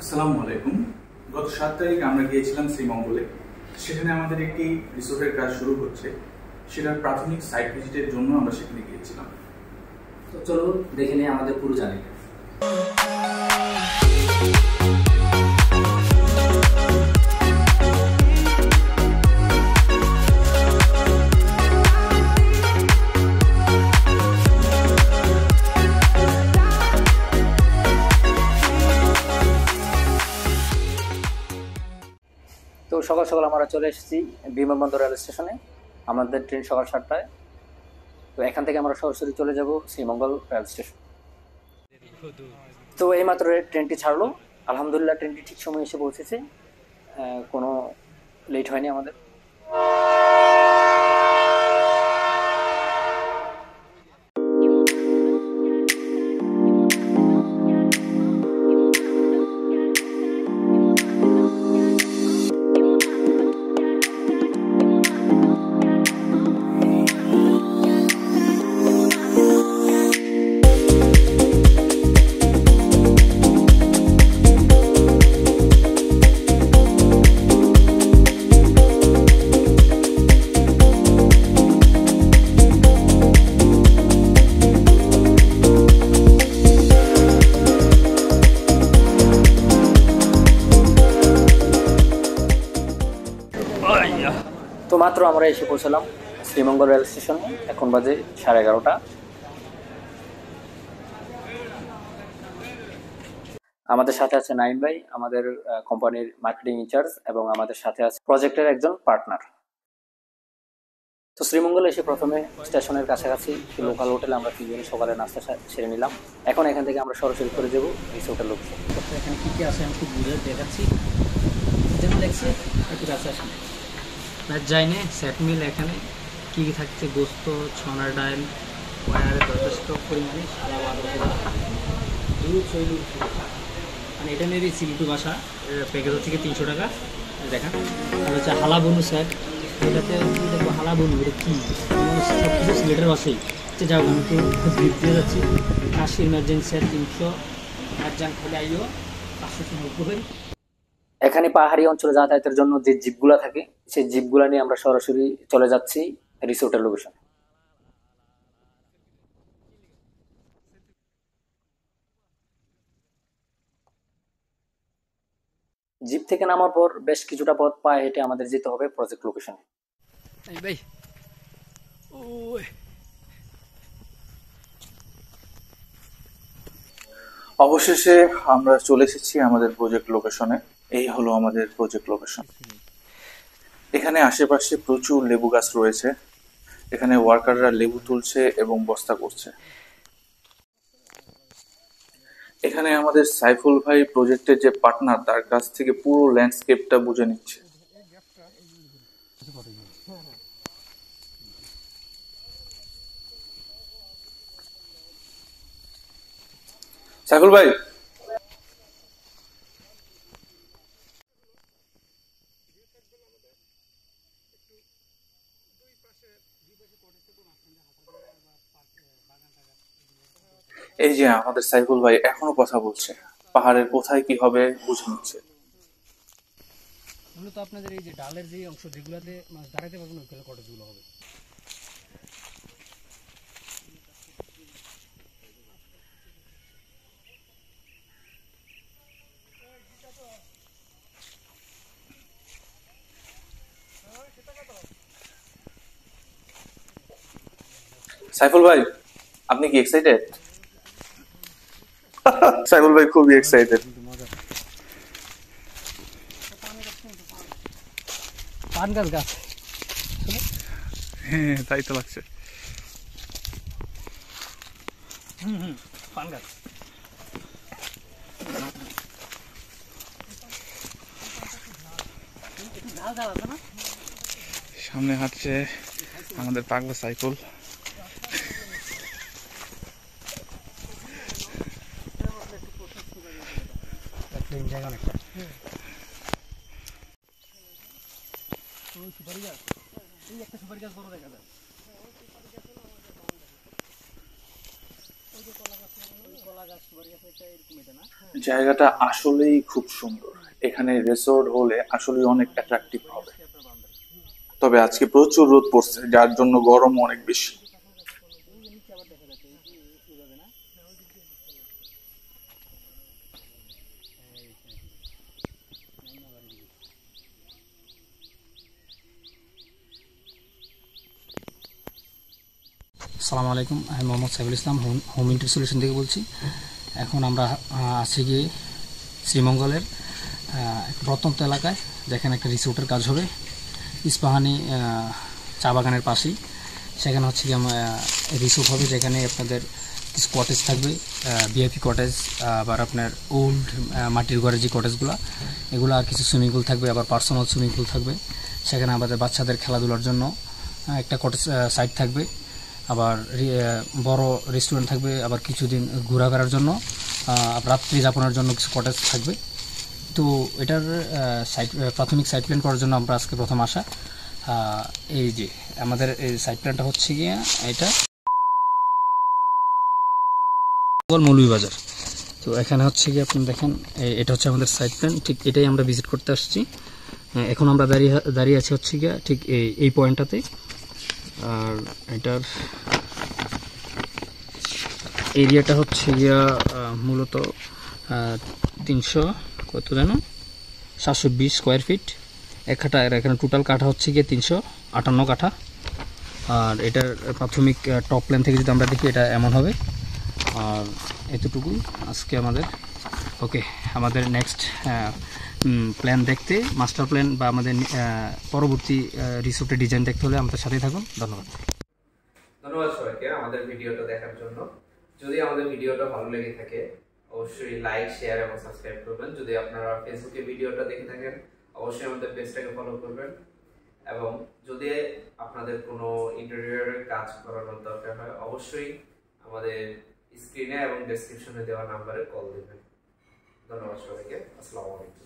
আসসালামু আলাইকুম। গত 7 তারিখ আমরা গিয়েছিলাম শ্রীমঙ্গলে। সেখানে আমাদের একটি রিসোর্টের কাজ শুরু হচ্ছে, সেটার প্রাথমিক সাইট ভিজিটের জন্য আমরা সেখানে গিয়েছিলাম। তো চলুন দেখে নিই আমাদের পুরো জার্নিটা। তো সকাল সকাল আমরা চলে এসেছি বিমানবন্দর রেল স্টেশনে। আমাদের ট্রেন সকাল 7টায়। তো এখান থেকে আমরা সরাসরি চলে যাব শ্রীমঙ্গল রেল স্টেশন। তো এইমাত্র ট্রেনটি ছাড়লো। আলহামদুলিল্লাহ ট্রেনটি ঠিক সময় এসে পৌঁছেছে, কোনো লেট হয়নি আমাদের। তো মাত্র আমরা এসে পৌঁছলাম শ্রীমঙ্গল রেল স্টেশনে। এখন বাজে 11:30। আমাদের সাথে আছে নাইম ভাই, আমাদের কোম্পানির মার্কেটিং ইনচার্জ, এবং আমাদের সাথে আছে প্রজেক্টের একজন পার্টনার। তো শ্রীমঙ্গলে এসে প্রথমে স্টেশনের কাছাকাছি লোকাল হোটেলে আমরা তিনজনে সকালে নাস্তা সেরে নিলাম। এখন এখান থেকে আমরা সরাসরি করে যাবো রিসোর্টের লোকেশন। এখানে কী কী আছে আমি খুব বুঝে দেখাচ্ছি, যেন দেখছি একটু কাছে আসেন। যাইনে সেট মিল এখানে কী কী থাকছে, গোস্ত, ছনার ডাল, ওয়ারে যথেষ্ট পরিমাণে সাদা দুধ শৈল। মানে এটা মেবি সিলেটু ভাষা, প্যাকেজ হচ্ছে 300 টাকা। দেখেন আর হচ্ছে হালা বনু স্যার, এটাতে দেখবো হালা বনু, এটা কী সব কিছু সিলেটের ভাষাই। যাও আমি একটু ভিড় দিয়ে যাচ্ছি। কাশি ইমার্জেন্সি 300, একজন খেলে আইও 590। এখানে পাহাড়ি অঞ্চলে যাতায়াতের জন্য যে জিপগুলা থাকে, সেই জিপগুলা নিয়ে আমরা সরাসরি চলে যাচ্ছি রিসোর্টের লোকেশন। জিপ থেকে নামার পর বেশ কিছুটা পথ পায়ে হেঁটে আমাদের যেতে হবে প্রজেক্ট লোকেশনে। ভাই অবশেষে আমরা চলে এসেছি আমাদের প্রজেক্ট লোকেশনে। এই হলো আমাদের প্রজেক্ট লোকেশন। এখানে আশেপাশে প্রচুর লেবু গাছ রয়েছে। এখানে ওয়ার্কাররা লেবু তুলছে এবং বস্তা করছে। এখানে আমাদের সাইফুল ভাই প্রজেক্টের যে পার্টনার, তার কাছ থেকে পুরো ল্যান্ডস্কেপটা বুঝে নিচ্ছে। সাইফুল ভাই, এই যে আমাদের সাইফুল ভাই এখনো কথা বলছে, পাহাড়ের কোথায় কি হবে বুঝে নিচ্ছে। মূলত আপনাদের এই যে ডালের যে অংশ, যেগুলোতে মাছ দাঁড়াতে পারবেন ওইগুলো কটেজগুলো হবে। সাইফুল ভাই, আপনি কি এক্সাইটেড? সাইফুল ভাই খুবই এক্সাইটেড। পান গাছ গাছ, হ্যাঁ তাই তো লাগছে। পান গাছ। সামনে হাঁটছে আমাদের পাগলা সাইফুল। সুপারি গাছ, এই একটা সুপারি গাছ বড় দেখা যায়। জায়গাটা আসলেই খুব সুন্দর। এখানে রিসোর্ট হলে আসলেই অনেক অ্যাট্রাকটিভ হবে। তবে আজকে প্রচুর রোদ পড়ছে, যার জন্য গরম অনেক বেশি। আসসালামু আলাইকুম, আমি Mohammad Saiful Islam, home inter solution থেকে বলছি। এখন আমরা আছি গিয়ে শ্রীমঙ্গলের একটা প্রত্যন্ত এলাকায়, যেখানে একটা রিসোর্টের কাজ হবে ইস্পাহানি চা বাগানের পাশেই। সেখানে হচ্ছে কি রিসোর্ট হবে, যেখানে আপনাদের কিছু কটেজ থাকবে, ভিআইপি কটেজ, আবার আপনার ওল্ড মাটির ঘরের যে কটেজগুলো, এগুলো, আর কিছু সুইমিং পুল থাকবে, আবার পার্সোনাল সুইমিং পুল থাকবে। সেখানে আমাদের বাচ্চাদের খেলাধুলার জন্য একটা কটেজ সাইট থাকবে, আবার বড় রেস্টুরেন্ট থাকবে, আবার কিছুদিন ঘোরাফেরার জন্য রাত্রি যাপনের জন্য কিছু কটেজ থাকবে। তো এটার প্রাথমিক সাইট প্ল্যান করার জন্য আমরা আজকে প্রথম আসা। এই যে আমাদের এই সাইট প্ল্যানটা হচ্ছে গিয়ে এটা মৌলভীবাজার। তো এখানে হচ্ছে গিয়ে আপনি দেখেন, এটা হচ্ছে আমাদের সাইট প্ল্যান, ঠিক এটাই আমরা ভিজিট করতে আসছি। এখন আমরা দাঁড়িয়ে আছি হচ্ছে গিয়ে ঠিক এই পয়েন্টটাতে। আর এটার এরিয়াটা হচ্ছে গিয়া মূলত 720 স্কোয়ার ফিট এক কাঠা। আর এখানে টোটাল কাঠা হচ্ছে গিয়ে 358 কাঠা। আর এটার প্রাথমিক টপ প্ল্যান থেকে যদি আমরা দেখি, এটা এমন হবে। আর এতটুকুই আজকে আমাদের। ওকে, আমাদের নেক্সট প্ল্যান দেখতে, মাস্টার প্ল্যান বা আমাদের পরবর্তী রিসোর্টের ডিজাইন দেখতে হলে আমাদের সাথেই থাকুন। ধন্যবাদ সবাইকে আমাদের ভিডিওটা দেখার জন্য। যদি আমাদের ভিডিওটা ভালো লেগে থাকে, অবশ্যই লাইক, শেয়ার এবং সাবস্ক্রাইব করবেন। যদি আপনারা ফেসবুকে ভিডিওটা দেখে থাকেন, অবশ্যই আমাদের পেজটাকে ফলো করবেন। এবং যদি আপনাদের কোনো ইন্টেরিয়রের কাজ করানোর দরকার হয়, অবশ্যই আমাদের স্ক্রিনে এবং ডেসক্রিপশনে দেওয়া নাম্বারে কল দেবেন। ধন্যবাদ সবাইকে। আসসালামু আলাইকুম।